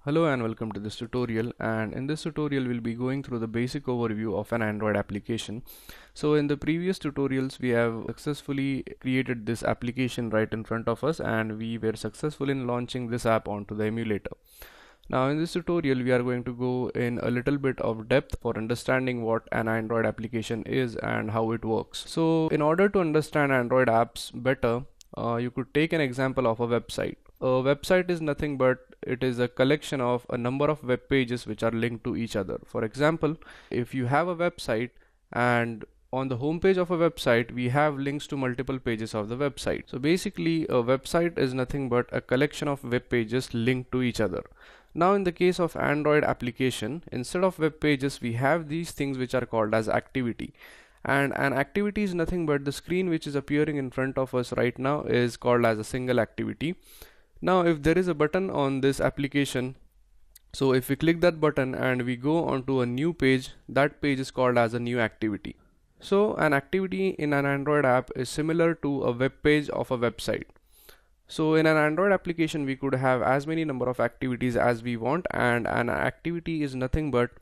Hello and welcome to this tutorial, and in this tutorial we'll be going through the basic overview of an Android application. So in the previous tutorials we have successfully created this application right in front of us, and we were successful in launching this app onto the emulator. Now in this tutorial we are going to go in a little bit of depth for understanding what an Android application is and how it works. So in order to understand Android apps better, you could take an example of a website. A website is nothing but it is a collection of a number of web pages which are linked to each other. For example, if you have a website and on the home page of a website we have links to multiple pages of the website. So basically a website is nothing but a collection of web pages linked to each other. Now in the case of Android application, instead of web pages we have these things which are called as activity. And an activity is nothing but the screen which is appearing in front of us right now is called as a single activity. Now if there is a button on this application, so if we click that button and we go onto a new page, that page is called as a new activity. So an activity in an Android app is similar to a web page of a website. So in an Android application we could have as many number of activities as we want, and an activity is nothing but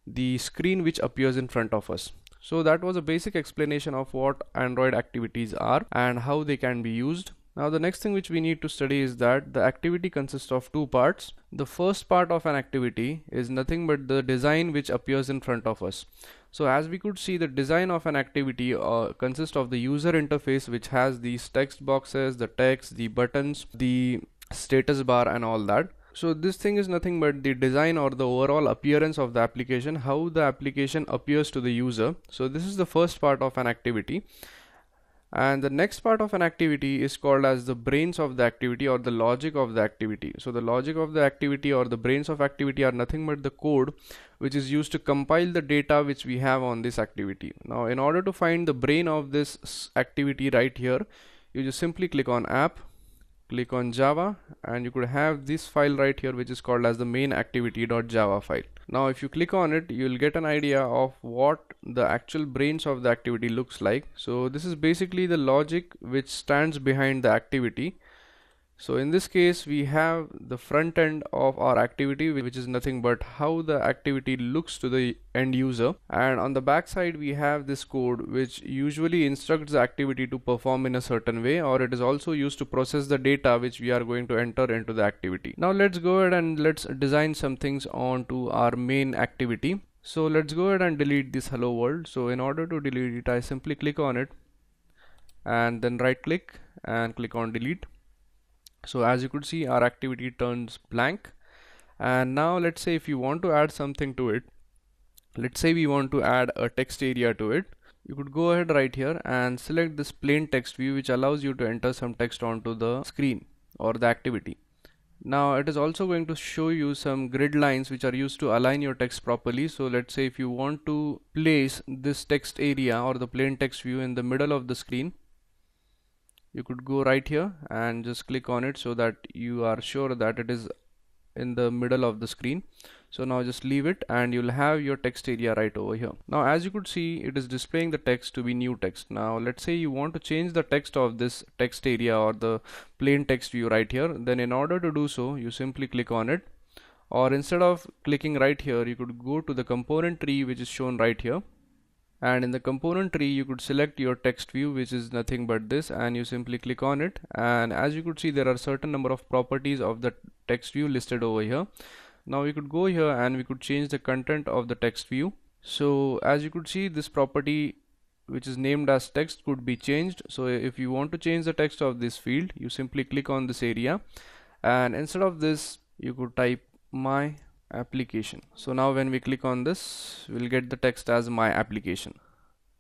the screen which appears in front of us. So that was a basic explanation of what Android activities are and how they can be used. Now the next thing which we need to study is that the activity consists of two parts. The first part of an activity is nothing but the design which appears in front of us. So as we could see, the design of an activity consists of the user interface, which has these text boxes, the text, the buttons, the status bar and all that. So this thing is nothing but the design or the overall appearance of the application, how the application appears to the user. So this is the first part of an activity. And the next part of an activity is called as the brains of the activity or the logic of the activity. So the logic of the activity or the brains of activity are nothing but the code which is used to compile the data which we have on this activity. Now in order to find the brain of this activity right here, you just simply click on app, click on Java, and you could have this file right here which is called as the main activity.java file. Now if you click on it, you will get an idea of what the actual brains of the activity looks like. So this is basically the logic which stands behind the activity. So in this case we have the front end of our activity, which is nothing but how the activity looks to the end user, and on the back side we have this code which usually instructs the activity to perform in a certain way, or it is also used to process the data which we are going to enter into the activity. Now let's go ahead and let's design some things onto our main activity. So let's go ahead and delete this hello world. So in order to delete it, I simply click on it and then right click and click on delete. So as you could see, our activity turns blank. And now let's say if you want to add something to it, let's say we want to add a text area to it, you could go ahead right here and select this plain text view, which allows you to enter some text onto the screen or the activity. Now it is also going to show you some grid lines which are used to align your text properly. So let's say if you want to place this text area or the plain text view in the middle of the screen, you could go right here and just click on it so that you are sure that it is in the middle of the screen. So now just leave it and you'll have your text area right over here. Now as you could see, it is displaying the text to be new text. Now let's say you want to change the text of this text area or the plain text view right here. Then in order to do so, you simply click on it, or instead of clicking right here, you could go to the component tree which is shown right here. And in the component tree you could select your text view, which is nothing but this, and you simply click on it. And as you could see, there are certain number of properties of the text view listed over here. Now we could go here and we could change the content of the text view. So as you could see, this property which is named as text could be changed. So if you want to change the text of this field, you simply click on this area, and instead of this you could type my application. So now when we click on this, we'll get the text as my application.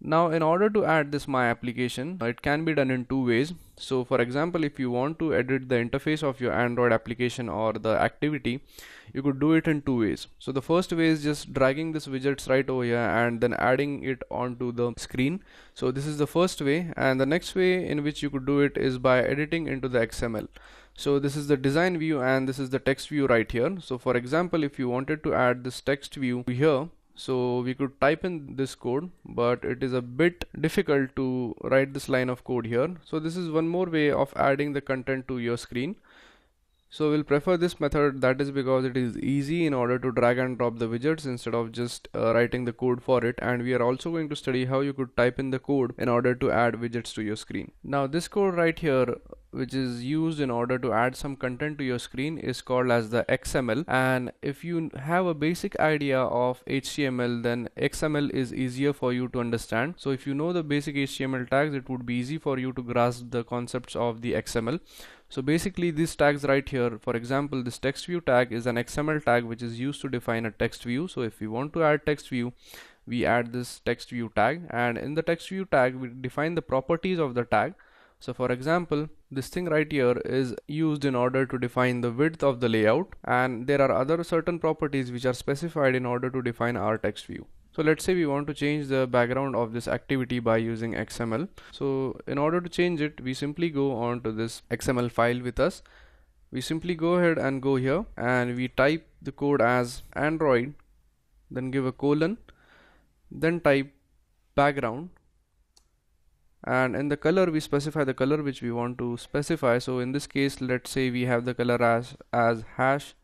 Now in order to add this my application, it can be done in two ways. So for example, if you want to edit the interface of your Android application or the activity, you could do it in two ways. So the first way is just dragging this widgets right over here and then adding it onto the screen. So this is the first way, and the next way in which you could do it is by editing into the XML. So this is the design view and this is the text view right here. So for example, if you wanted to add this text view here, so we could type in this code, but it is a bit difficult to write this line of code here. So this is one more way of adding the content to your screen. So we'll prefer this method, that is because it is easy in order to drag and drop the widgets instead of just writing the code for it. And we are also going to study how you could type in the code in order to add widgets to your screen. Now this code right here, which is used in order to add some content to your screen, is called as the XML. And if you have a basic idea of HTML, then XML is easier for you to understand. So if you know the basic HTML tags, it would be easy for you to grasp the concepts of the XML. So basically these tags right here, for example, this text view tag is an XML tag which is used to define a text view. So if we want to add text view, we add this text view tag, and in the text view tag we define the properties of the tag. So for example, this thing right here is used in order to define the width of the layout, and there are other certain properties which are specified in order to define our text view. So let's say we want to change the background of this activity by using XML. So in order to change it, we simply go on to this XML file with us. We simply go ahead and go here and we type the code as Android, then give a colon, then type background, and in the color we specify the color which we want to specify. So in this case, let's say we have the color as hash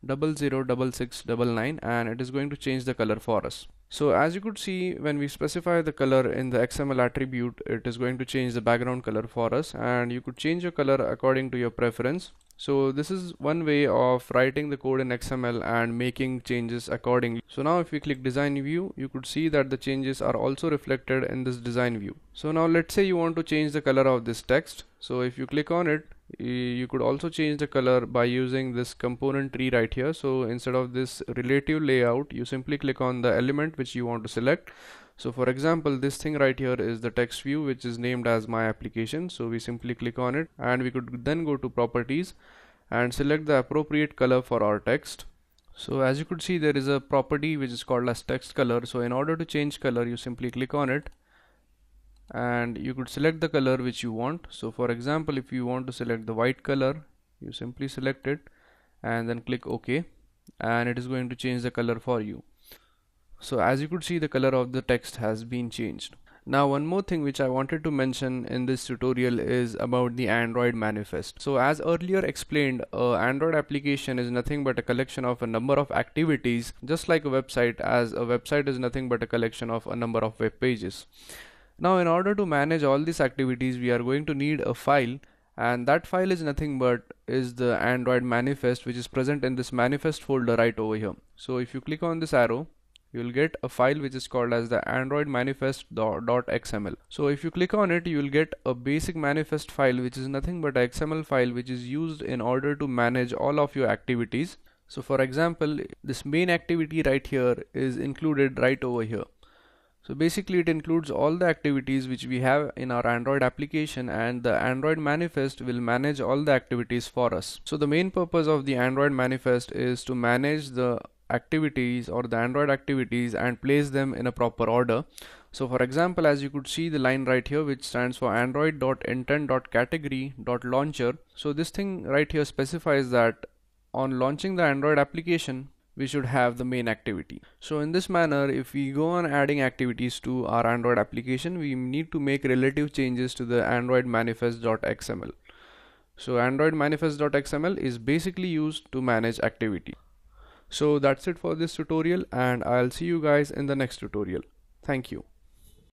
006699, and it is going to change the color for us. So as you could see, when we specify the color in the XML attribute, it is going to change the background color for us, and you could change your color according to your preference. So this is one way of writing the code in XML and making changes accordingly. So now if we click design view, you could see that the changes are also reflected in this design view. So now let's say you want to change the color of this text. So if you click on it, you could also change the color by using this component tree right here. So instead of this relative layout, you simply click on the element which you want to select. So for example, this thing right here is the text view which is named as my application. So we simply click on it, and we could then go to properties and select the appropriate color for our text. So as you could see, there is a property which is called as text color. So in order to change color, you simply click on it and you could select the color which you want. So for example, if you want to select the white color, you simply select it and then click OK, and it is going to change the color for you. So as you could see, the color of the text has been changed. Now one more thing which I wanted to mention in this tutorial is about the Android manifest. So as earlier explained, Android application is nothing but a collection of a number of activities, just like a website, as a website is nothing but a collection of a number of web pages. Now in order to manage all these activities, we are going to need a file, and that file is nothing but is the Android manifest, which is present in this manifest folder right over here. So if you click on this arrow, you will get a file which is called as the Android manifest.xml. So if you click on it, you will get a basic manifest file which is nothing but a XML file which is used in order to manage all of your activities. So for example, this main activity right here is included right over here. So basically it includes all the activities which we have in our Android application, and the Android manifest will manage all the activities for us. So the main purpose of the Android manifest is to manage the activities or the Android activities and place them in a proper order. So for example, as you could see the line right here which stands for android.intent.category.launcher. So this thing right here specifies that on launching the Android application, we should have the main activity. So in this manner, if we go on adding activities to our Android application, we need to make relative changes to the Android manifest.xml. So Android manifest.xml is basically used to manage activity. So that's it for this tutorial, and I'll see you guys in the next tutorial. Thank you.